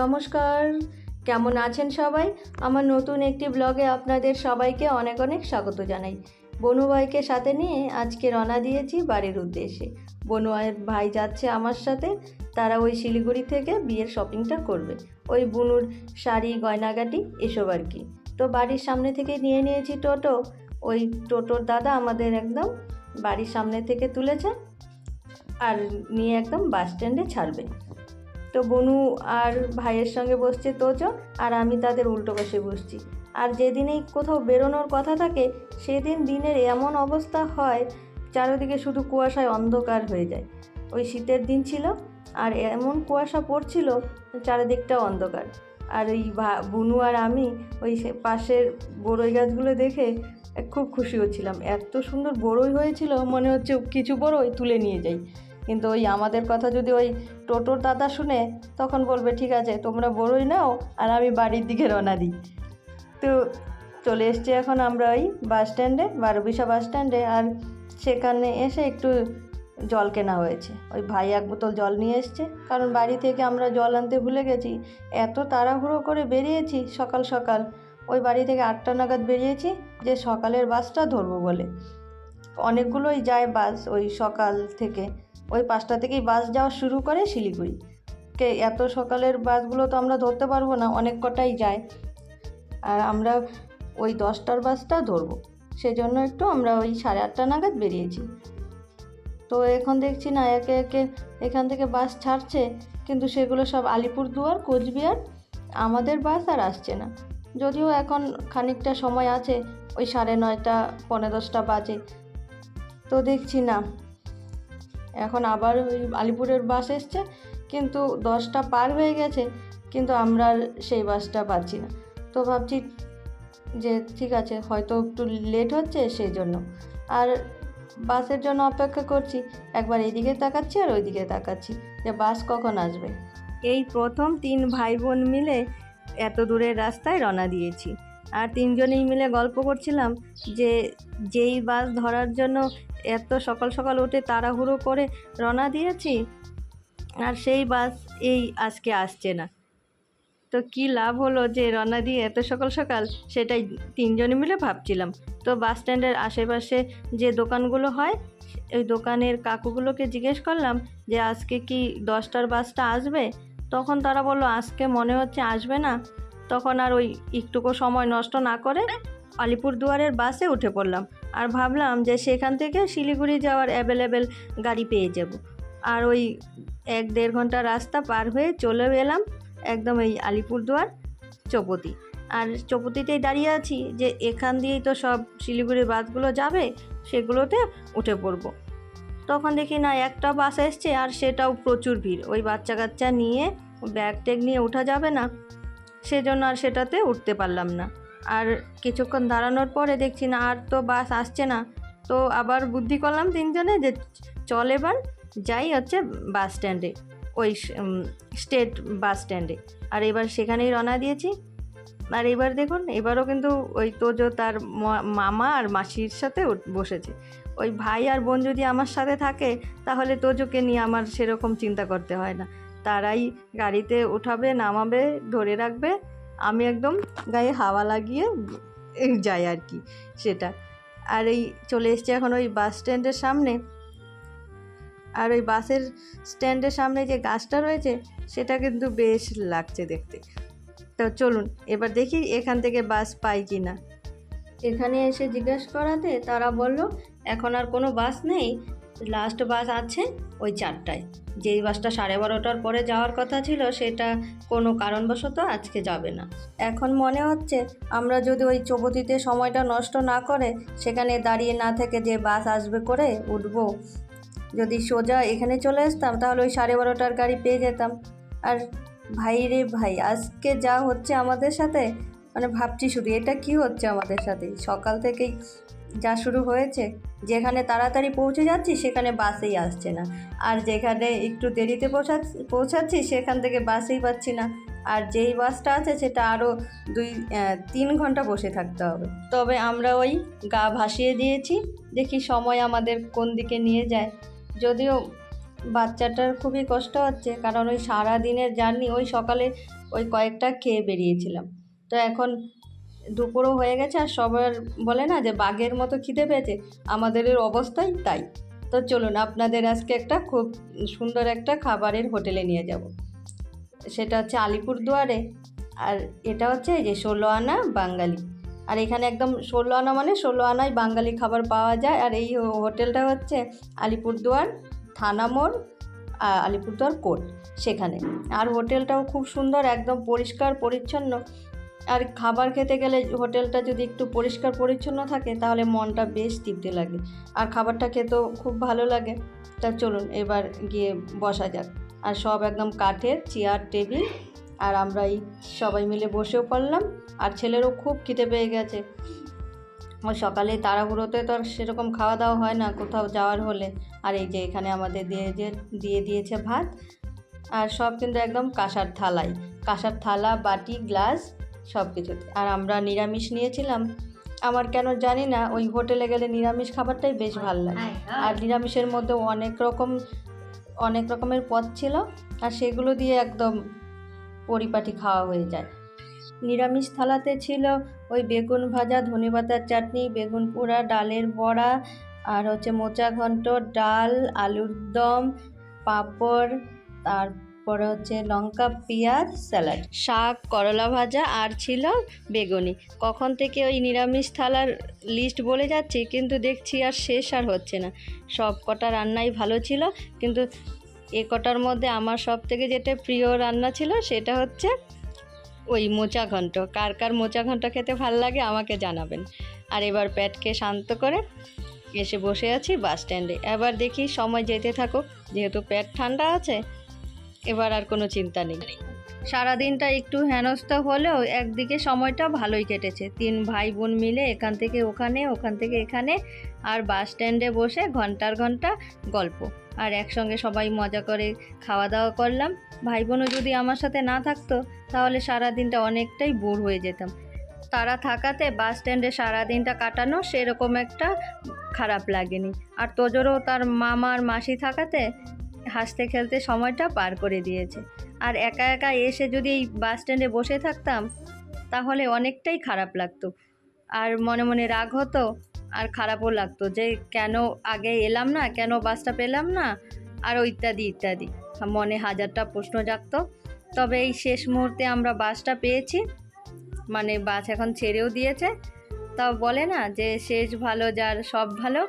নমস্কার, কেমন আছেন সবাই? আমার নতুন একটি ব্লগে আপনাদের সবাইকে অনেক অনেক স্বাগত জানাই। বনু ভাইকে সাথে নিয়ে আজকে রওনা দিয়েছি বাড়ির উদ্দেশ্যে। বনু ভাই যাচ্ছে আমার সাথে। তারা ওই শিলিগুড়ি থেকে বিয়ের শপিংটা করবে, ওই বুনুর শাড়ি গয়নাগাটি এসব আর কি। তো বাড়ির সামনে থেকে নিয়ে নিয়েছি টোটো। ওই টোটোর দাদা আমাদের একদম বাড়ির সামনে থেকে তুলেছে আর নিয়ে একদম বাস স্ট্যান্ডে ছাড়বে। তো বনু আর ভাইয়ের সঙ্গে বসছে তোজো, আর আমি তাদের উল্টো পাশে বসছি। আর যেদিনেই কোথাও বেরোনোর কথা থাকে সেদিন দিনের এমন অবস্থা হয়, চারিদিকে শুধু কুয়াশায় অন্ধকার হয়ে যায়। ওই শীতের দিন ছিল আর এমন কুয়াশা পড়ছিল, চারিদিকটা অন্ধকার। আর ওই বুনু আর আমি ওই পাশের বড়ই গাছগুলো দেখে খুব খুশি হচ্ছিলাম। এত সুন্দর বড়ই হয়েছিল, মনে হচ্ছে কিছু বড়ই তুলে নিয়ে যাই। কিন্তু ওই আমাদের কথা যদি ওই টোটোর দাদা শুনে, তখন বলবে ঠিক আছে তোমরা বড়ই নাও আর আমি বাড়ির দিকে রওনা দিই। তো চলে এসছি এখন আমরা ওই বাস স্ট্যান্ডে, 12 বাস স্ট্যান্ডে। আর সেখানে এসে একটু জল কেনা হয়েছে। ওই ভাই এক বোতল জল নিয়ে এসছে, কারণ বাড়ি থেকে আমরা জল আনতে ভুলে গেছি। এত তাড়াহুড়ো করে বেরিয়েছি সকাল সকাল, ওই বাড়ি থেকে 8টা নাগাদ বেরিয়েছি যে সকালের বাসটা ধরবো বলে। অনেকগুলোই যায় বাস ওই সকাল থেকে, ওই 5টা থেকেই বাস যাওয়া শুরু করে শিলিগুড়ি। এত সকালের বাসগুলো তো আমরা ধরতে পারবো না, অনেক কটাই যায়। আর আমরা ওই 10টার বাসটা ধরবো, সেজন্য একটু আমরা ওই 8:30 নাগাদ বেরিয়েছি। তো এখন দেখছি না একে একে এখান থেকে বাস ছাড়ছে, কিন্তু সেগুলো সব আলিপুরদুয়ার, কোচবিহার। আমাদের বাস আর আসছে না। যদিও এখন খানিকটা সময় আছে, ওই 9:30 পৌনে 10টা বাজে। তো দেখছি না এখন আবার ওই আলিপুরের বাস এসছে, কিন্তু 10টা পার হয়ে গেছে, কিন্তু আমরা সেই বাসটা পাচ্ছি না। তো ভাবছি যে ঠিক আছে, হয়তো একটু লেট হচ্ছে সেই জন্য। আর বাসের জন্য অপেক্ষা করছি, একবার এইদিকে তাকাচ্ছি আর ওইদিকে তাকাচ্ছি যে বাস কখন আসবে। এই প্রথম 3 ভাই বোন মিলে এত দূরের রাস্তায় রওনা দিয়েছি। আর 3জনেই মিলে গল্প করছিলাম যে যেই বাস ধরার জন্য এত সকাল সকাল উঠে তাড়াহুড়ো করে রওনা দিয়েছি, আর সেই বাস এই আজকে আসছে না। তো কি লাভ হলো যে রওনা দিয়ে এত সকাল সকাল, সেটাই 3জনে মিলে ভাবছিলাম। তো বাস স্ট্যান্ডের আশেপাশে যে দোকানগুলো হয়, ওই দোকানের কাকুগুলোকে জিজ্ঞেস করলাম যে আজকে কি 10টার বাসটা আসবে। তখন তারা বললো আজকে মনে হচ্ছে আসবে না। তখন আর ওই একটুকু সময় নষ্ট না করে আলিপুরদুয়ারের বাসে উঠে পড়লাম। আর ভাবলাম যে সেখান থেকে শিলিগুড়ি যাওয়ার অ্যাভেলেবেল গাড়ি পেয়ে যাব। আর ওই 1-1.5 ঘন্টা রাস্তা পার হয়ে চলে এলাম একদম এই আলিপুরদুয়ার চৌপতি। আর চৌপতিতেই দাঁড়িয়ে আছি যে এখান দিয়েই তো সব শিলিগুড়ির বাসগুলো যাবে, সেগুলোতে উঠে পড়ব। তখন দেখি না একটা বাস এসছে, আর সেটাও প্রচুর ভিড়। ওই বাচ্চা কাচ্চা নিয়ে ব্যাগ ট্যাগ নিয়ে ওঠা যাবে না, সেজন্য আর সেটাতে উঠতে পারলাম না। আর কিছুক্ষণ দাঁড়ানোর পরে দেখছি না আর তো বাস আসছে না। তো আবার বুদ্ধি করলাম 3জনে যে চল এবার যাই হচ্ছে বাস স্ট্যান্ডে, ওই স্টেট বাস স্ট্যান্ডে। আর এবার সেখানেই রওনা দিয়েছি। আর এবার দেখুন, এবারও কিন্তু ওই তোজো তার মামা আর মাসির সাথে বসেছে। ওই ভাই আর বোন যদি আমার সাথে থাকে, তাহলে তোজোকে নিয়ে আমার সেরকম চিন্তা করতে হয় না। তারাই গাড়িতে উঠাবে, নামাবে, ধরে রাখবে, আমি একদম গায়ে হাওয়া লাগিয়ে যাই আর কি সেটা। আর এই চলে এসছে এখন ওই বাস স্ট্যান্ডের সামনে। আর ওই বাসের স্ট্যান্ডের সামনে যে গাছটা রয়েছে, সেটা কিন্তু বেশ লাগছে দেখতে। তো চলুন এবার দেখি এখান থেকে বাস পাই কি না। এখানে এসে জিজ্ঞেস করাতে তারা বলল এখন আর কোনো বাস নেই, লাস্ট বাস আছে ওই 4টায়। যেই বাসটা 12:30টার পরে যাওয়ার কথা ছিল, সেটা কোনো কারণবশত আজকে যাবে না। এখন মনে হচ্ছে আমরা যদি ওই চৌপতিতে সময়টা নষ্ট না করে সেখানে দাঁড়িয়ে না থেকে যে বাস আসবে করে উঠবো, যদি সোজা এখানে চলে আসতাম তাহলে ওই 12:30টার গাড়ি পেয়ে যেতাম। আর ভাই রে ভাই, আজকে যা হচ্ছে আমাদের সাথে, মানে ভাবছি শুধু এটা কি হচ্ছে আমাদের সাথে। সকাল থেকেই যা শুরু হয়েছে, যেখানে তাড়াতাড়ি পৌঁছে যাচ্ছি সেখানে বাসেই আসছে না, আর যেখানে একটু দেরিতে পৌঁছাচ্ছি সেখান থেকে বাসেই পাচ্ছি না। আর যেই বাসটা আছে সেটা আরও 2-3 ঘন্টা বসে থাকতে হবে। তবে আমরা ওই গা ভাসিয়ে দিয়েছি, দেখি সময় আমাদের কোন দিকে নিয়ে যায়। যদিও বাচ্চাটার খুবই কষ্ট হচ্ছে, কারণ ওই সারা দিনের জার্নি, ওই সকালে ওই কয়েকটা খেয়ে বেরিয়েছিলাম। তো এখন দুপুরও হয়ে গেছে, আর সবার বলে না যে বাঘের মতো খিদে পেয়েছে, আমাদের অবস্থাই তাই। তো চলুন আপনাদের আজকে একটা খুব সুন্দর একটা খাবারের হোটেলে নিয়ে যাব। সেটা হচ্ছে আলিপুরদুয়ারে, আর এটা হচ্ছে এই যে 16 আনা বাঙালি। আর এখানে একদম 16 আনা মানে 16 আনায় বাঙালি খাবার পাওয়া যায়। আর এই হোটেলটা হচ্ছে আলিপুরদুয়ার থানা মোড়, আলিপুরদুয়ার কোর্ট সেখানে। আর হোটেলটাও খুব সুন্দর, একদম পরিষ্কার পরিচ্ছন্ন। আর খাবার খেতে গেলে হোটেলটা যদি একটু পরিষ্কার পরিচ্ছন্ন থাকে তাহলে মনটা বেশ তৃপ্তি লাগে, আর খাবারটা খেতেও খুব ভালো লাগে। তা চলুন এবার গিয়ে বসা যাক। আর সব একদম কাঠের চেয়ার টেবিল, আর আমরা এই সবাই মিলে বসেও পড়লাম। আর ছেলেরও খুব খিদে পেয়ে গেছে, ওই সকালে তাড়াহুড়োতে তো আর সেরকম খাওয়া দাওয়া হয় না কোথাও যাওয়ার হলে। আর এই যে এখানে আমাদের দিয়ে দিয়েছে ভাত, আর সব কিন্তু একদম কাঁসার থালা বাটি গ্লাস সব কিছুতে। আর আমরা নিরামিষ নিয়েছিলাম, আমার কেন জানি না ওই হোটেলে গেলে নিরামিষ খাবারটাই বেশ ভালো লাগে। আর নিরামিষের মধ্যে অনেক রকমের পদ ছিল, আর সেগুলো দিয়ে একদম পরিপাটি খাওয়া হয়ে যায়। নিরামিষ থালাতে ছিল ওই বেগুন ভাজা, ধনেপাতার চাটনি, বেগুন পোড়া, ডালের বড়া, আর হচ্ছে মোচা ঘন্ট, ডাল, আলুর দম, পাঁপড়, তারপরে হচ্ছে লঙ্কা পেঁয়াজ স্যালাড, শাক, করলা ভাজা, আর ছিল বেগুনি। কখন থেকে ওই নিরামিষ থালার লিস্ট বলে যাচ্ছি, কিন্তু দেখছি আর শেষ আর হচ্ছে না। সব কটা রান্নাই ভালো ছিল, কিন্তু এ কটার মধ্যে আমার সব থেকে যেটা প্রিয় রান্না ছিল সেটা হচ্ছে ওই মোচা ঘন্ট। কার কার মোচা ঘন্ট খেতে ভাল লাগে আমাকে জানাবেন। আর এবার পেটকে শান্ত করে এসে বসে আছি বাস স্ট্যান্ডে। এবার দেখি সময় যেতে থাকুক, যেহেতু পেট ঠান্ডা আছে এবার আর কোনো চিন্তা নেই। সারাদিনটা একটু হেনস্থা হলেও একদিকে সময়টা ভালোই কেটেছে। 3 ভাই বোন মিলে এখান থেকে ওখানে, ওখান থেকে এখানে, আর বাস স্ট্যান্ডে বসে ঘন্টার ঘন্টা গল্প, আর একসঙ্গে সবাই মজা করে খাওয়া দাওয়া করলাম। ভাই বোনও যদি আমার সাথে না থাকতো তাহলে সারাদিনটা অনেকটাই বোর হয়ে যেতাম। তারা থাকাতে বাস স্ট্যান্ডে সারাদিনটা কাটানো সেরকম একটা খারাপ লাগেনি। আর তোজোরও তার মামা আর মাসি থাকাতে হাসতে খেলতে সময়টা পার করে দিয়েছে। আর একা একা এসে যদি এই বাস স্ট্যান্ডে বসে থাকতাম তাহলে অনেকটাই খারাপ লাগতো, আর মনে মনে রাগ হতো, আর খারাপও লাগতো যে কেন আগে এলাম না, কেন বাসটা পেলাম না, আরও ইত্যাদি ইত্যাদি মনে হাজারটা প্রশ্ন জাগতো। তবে এই শেষ মুহূর্তে আমরা বাসটা পেয়েছি, মানে বাস এখন ছেড়েও দিয়েছে। তাও বলে না যে শেষ ভালো যার সব ভালো।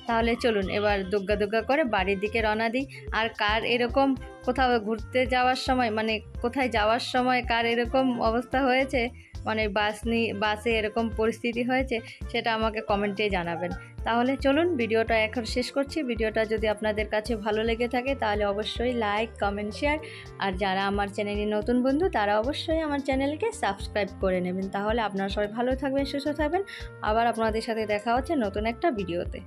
তাহলে চলুন এবার দুগ্গা করে বাড়ির দিকে রওনা দিই। আর কার এরকম কোথাও ঘুরতে যাওয়ার সময়, মানে কোথায় যাওয়ার সময় কার এরকম অবস্থা হয়েছে, মানে বাসে এরকম পরিস্থিতি হয়েছে, সেটা আমাকে কমেন্টে জানাবেন। তাহলে চলুন ভিডিওটা এখন শেষ করছি। ভিডিওটা যদি আপনাদের কাছে ভালো লেগে থাকে তাহলে অবশ্যই লাইক, কমেন্ট, শেয়ার, আর যারা আমার চ্যানেলে নতুন বন্ধু তারা অবশ্যই আমার চ্যানেলকে সাবস্ক্রাইব করে নেবেন। তাহলে আপনারা সবাই ভালো থাকবেন, সুস্থ থাকবেন। আবার আপনাদের সাথে দেখা হচ্ছে নতুন একটা ভিডিওতে।